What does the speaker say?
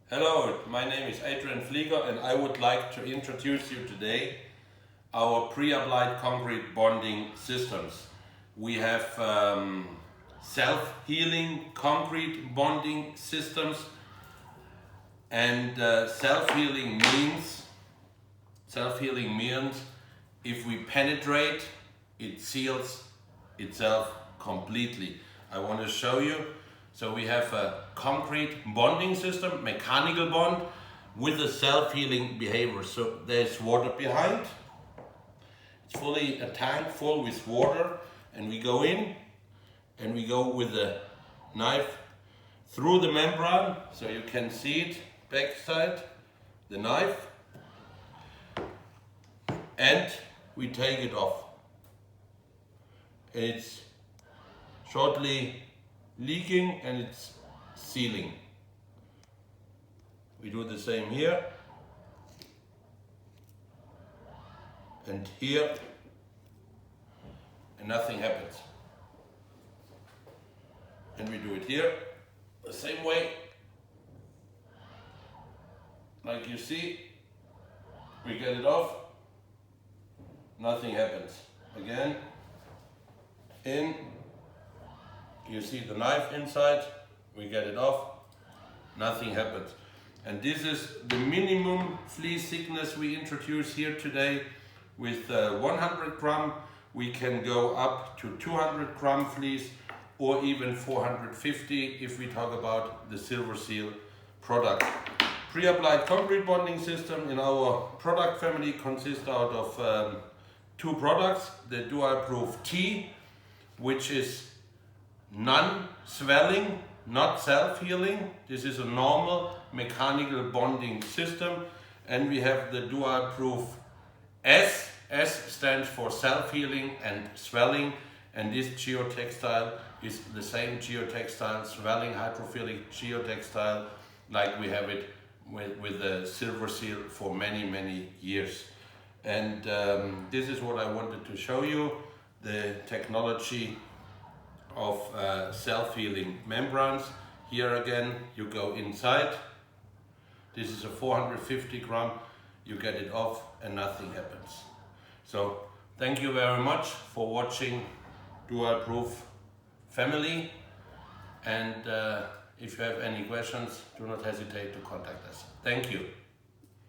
Hello, my name is Adrian Pflieger and I would like to introduce you today our pre-applied concrete bonding systems. We have self-healing concrete bonding systems, and self-healing means if we penetrate, it seals itself completely. I want to show you. So we have a concrete bonding system, mechanical bond, with a self-healing behavior. So there's water behind. It's fully a tank full with water, and we go in and we go with the knife through the membrane, so you can see it backside, the knife, and we take it off. It's shortly leaking and it's sealing. We do the same here and here, and nothing happens. And we do it here the same way. Like you see, we get it off, nothing happens. Again, in, you see the knife inside, we get it off, nothing happens. And this is the minimum fleece thickness we introduce here today. With 100 gram, we can go up to 200 gram fleece, or even 450 if we talk about the SilverSeal product. Pre-applied concrete bonding system in our product family consists out of two products: the DualProof T, which is non-swelling, not self-healing. This is a normal mechanical bonding system. And we have the DualProof S. S stands for self-healing and swelling, and this geotextile is the same geotextile, swelling hydrophilic geotextile, like we have it with the SilverSeal for many years. And this is what I wanted to show you, the technology of self-healing membranes. Here again, you go inside. This is a 450 gram, you get it off and nothing happens. So thank you very much for watching DualProof family, and if you have any questions, do not hesitate to contact us. Thank you.